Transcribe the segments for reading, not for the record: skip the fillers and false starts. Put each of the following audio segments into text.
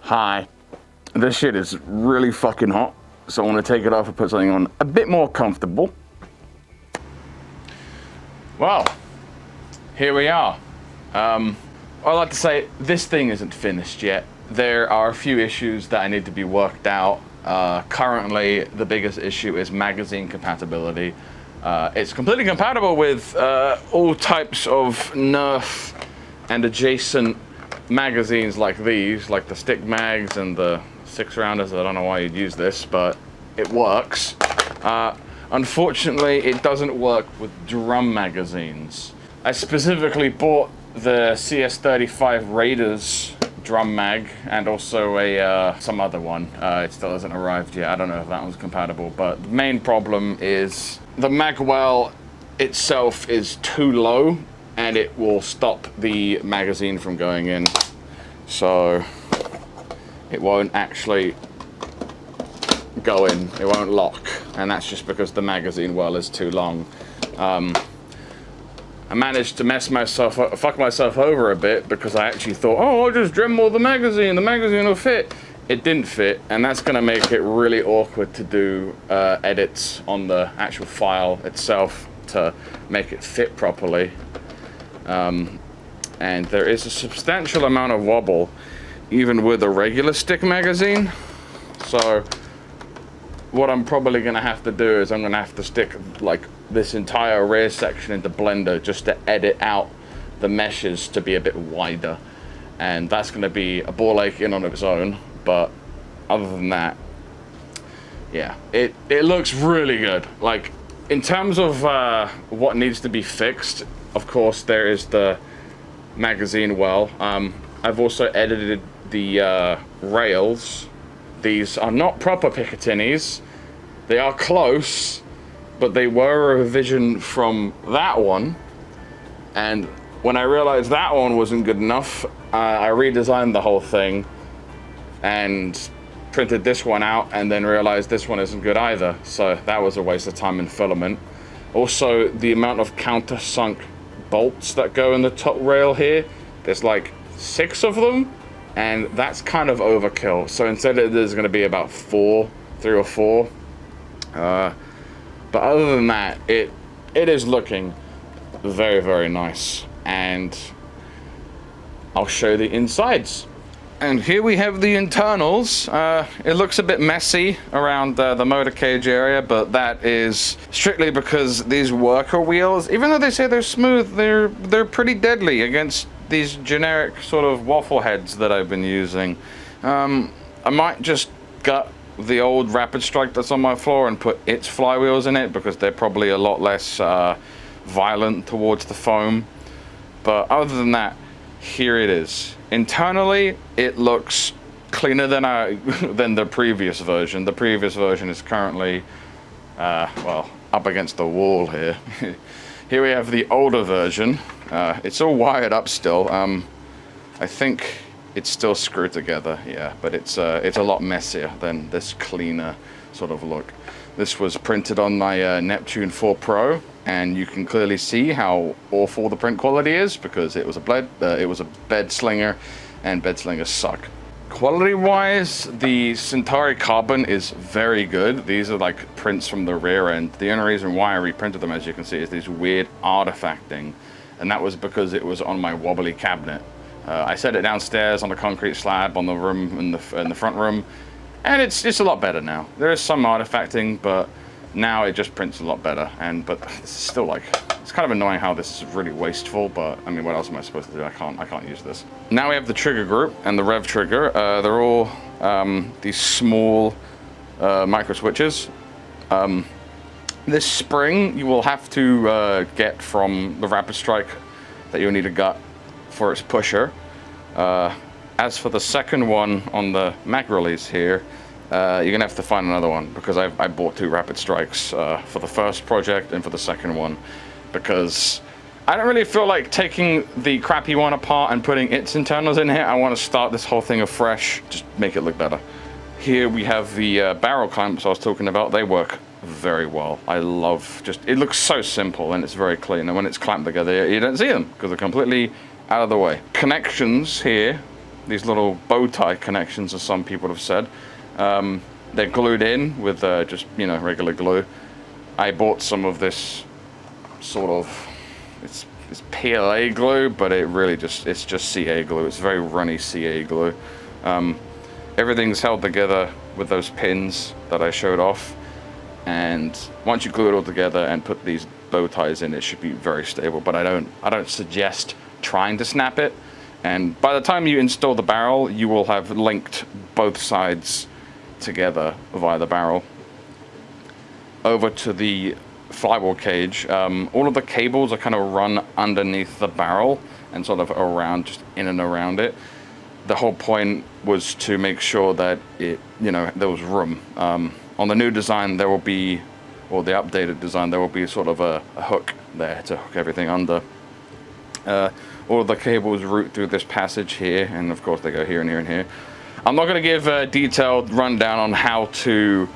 Hi. This shit is really fucking hot, so I want to take it off and put something on a bit more comfortable. Well, here we are. I'd like to say this thing isn't finished yet. There are a few issues that I need to be worked out. Currently, the biggest issue is magazine compatibility. It's completely compatible with all types of Nerf and adjacent magazines like these, like the stick mags and the 6-rounders. I don't know why you'd use this, but it works. Unfortunately, it doesn't work with drum magazines. I specifically bought the CS35 Raiders drum mag and also some other one. It still hasn't arrived yet. I don't know if that one's compatible, but the main problem is the mag well itself is too low and it will stop the magazine from going in. So it won't actually go in, it won't lock. And that's just because the magazine well is too long. I managed to fuck myself over a bit because I actually thought, oh, I'll just dremel the magazine will fit. It didn't fit, and that's gonna make it really awkward to do edits on the actual file itself to make it fit properly. And there is a substantial amount of wobble even with a regular stick magazine. So what I'm probably gonna have to do is I'm gonna have to stick like this entire rear section into Blender just to edit out the meshes to be a bit wider. And that's gonna be a ball ache in on its own, but other than that, yeah, it looks really good. Like, in terms of what needs to be fixed, of course, there is the magazine well. I've also edited the rails. These are not proper Picatinis. They are close, but they were a revision from that one. And when I realized that one wasn't good enough, I redesigned the whole thing and printed this one out and then realized this one isn't good either. So that was a waste of time and filament. Also, the amount of countersunk bolts that go in the top rail here, there's like 6 of them, and that's kind of overkill. So instead there's going to be about 3 or 4. But other than that, it is looking very, very nice, and I'll show the insides. And here we have the internals. It looks a bit messy around the motor cage area, but that is strictly because these worker wheels, even though they say they're smooth, they're pretty deadly against these generic sort of waffle heads that I've been using. I might just gut the old Rapid Strike that's on my floor and put its flywheels in it because they're probably a lot less violent towards the foam. But other than that, here it is. Internally, it looks cleaner than the previous version. The previous version is currently, well, up against the wall here. Here we have the older version. It's all wired up still. I think it's still screwed together, yeah, but it's a lot messier than this cleaner sort of look. This was printed on my Neptune 4 Pro, and you can clearly see how awful the print quality is because it was a bed slinger, and bed slingers suck. Quality-wise, the Centauri Carbon is very good. These are like prints from the rear end. The only reason why I reprinted them, as you can see, is these weird artifacting, and that was because it was on my wobbly cabinet. I set it downstairs on a concrete slab on the room in the front room, and it's a lot better now. There is some artifacting, but now it just prints a lot better. But this is still like, it's kind of annoying how this is really wasteful, but I mean, what else am I supposed to do? I can't use this. Now we have the trigger group and the rev trigger. They're all these small micro switches. This spring you will have to get from the Rapid Strike that you'll need to gut for its pusher. As for the second one on the mag release here, you're gonna have to find another one because I bought 2 Rapid Strikes for the first project and for the second one, because I don't really feel like taking the crappy one apart and putting its internals in here. I want to start this whole thing afresh, just make it look better. Here we have the barrel clamps I was talking about. They work very well. I love it looks so simple and it's very clean, and when it's clamped together you don't see them because they're completely out of the way. Connections here these little bow tie connections, as some people have said. They're glued in with just, you know, regular glue. I bought some of this sort of, it's PLA glue, but it's just CA glue. It's very runny CA glue. Everything's held together with those pins that I showed off, and once you glue it all together and put these bow ties in, it should be very stable. But I don't suggest trying to snap it. And by the time you install the barrel, you will have linked both sides together via the barrel. Over to the flywheel cage. All of the cables are kind of run underneath the barrel and sort of around, just in and around it. The whole point was to make sure that it, you know, there was room. On the new design, there will be, or the updated design, there will be sort of a hook there to hook everything under. All of the cables route through this passage here, and of course they go here and here and here. I'm not going to give a detailed rundown on how to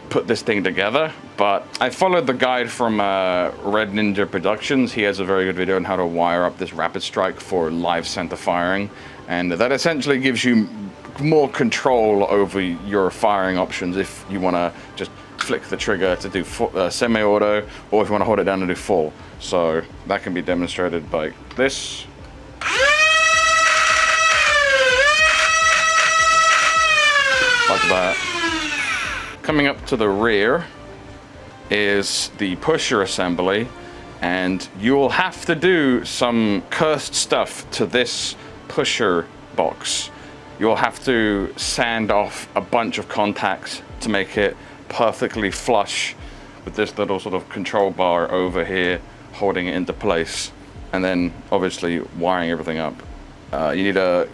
put this thing together, but I followed the guide from Red Ninja Productions. He has a very good video on how to wire up this rapid strike for live center firing, and that essentially gives you more control over your firing options if you want to just flick the trigger to do semi-auto, or if you want to hold it down and do full. So that can be demonstrated by this. Like that. Coming up to the rear is the pusher assembly, and you'll have to do some cursed stuff to this pusher box. You'll have to sand off a bunch of contacts to make it perfectly flush with this little sort of control bar over here holding it into place, and then obviously wiring everything up. You need to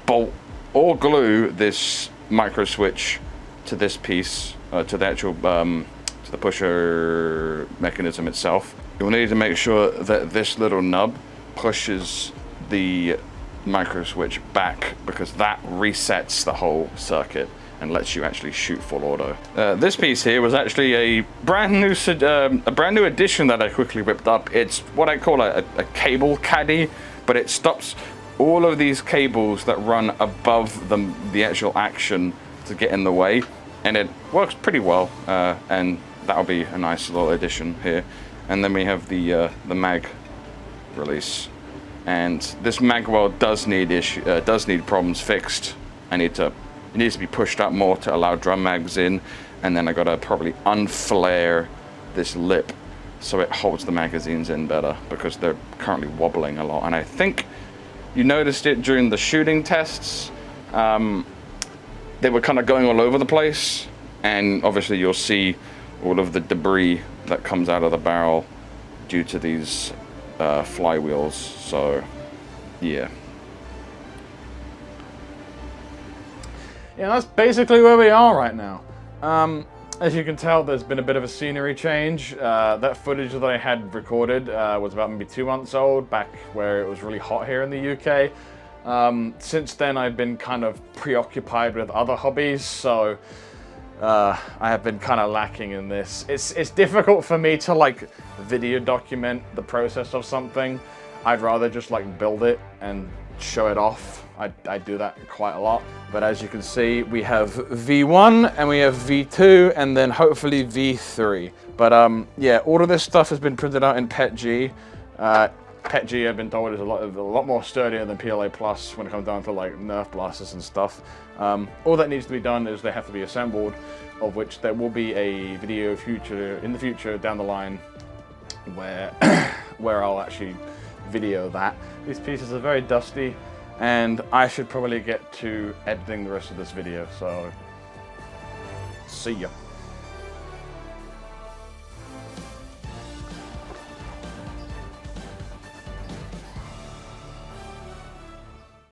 bolt or glue this micro switch to this piece, to the actual to the pusher mechanism itself. You'll need to make sure that this little nub pushes the micro switch back, because that resets the whole circuit and lets you actually shoot full auto. This piece here was actually a brand new addition that I quickly whipped up. It's what I call a cable caddy, but it stops all of these cables that run above the actual action to get in the way, and it works pretty well. And that'll be a nice little addition here. And then we have the mag release, and this mag weld does need problems fixed. It needs to be pushed up more to allow drum mags in, and then I gotta probably unflare this lip so it holds the magazines in better, because they're currently wobbling a lot. And I think you noticed it during the shooting tests. They were kind of going all over the place, and obviously you'll see all of the debris that comes out of the barrel due to these flywheels. So yeah. Yeah, that's basically where we are right now. As you can tell, there's been a bit of a scenery change. That footage that I had recorded was about maybe 2 months old, back where it was really hot here in the UK. Since then, I've been kind of preoccupied with other hobbies, so I have been kind of lacking in this. It's difficult for me to like video document the process of something. I'd rather just like build it and show it off. I do that quite a lot. But as you can see, we have V1 and we have V2 and then hopefully V3. But yeah, all of this stuff has been printed out in PETG. PETG, I've been told, is a lot more sturdier than PLA Plus when it comes down to like Nerf blasters and stuff. All that needs to be done is they have to be assembled, of which there will be a video in the future down the line where where I'll actually video that. These pieces are very dusty, and I should probably get to editing the rest of this video, so see ya.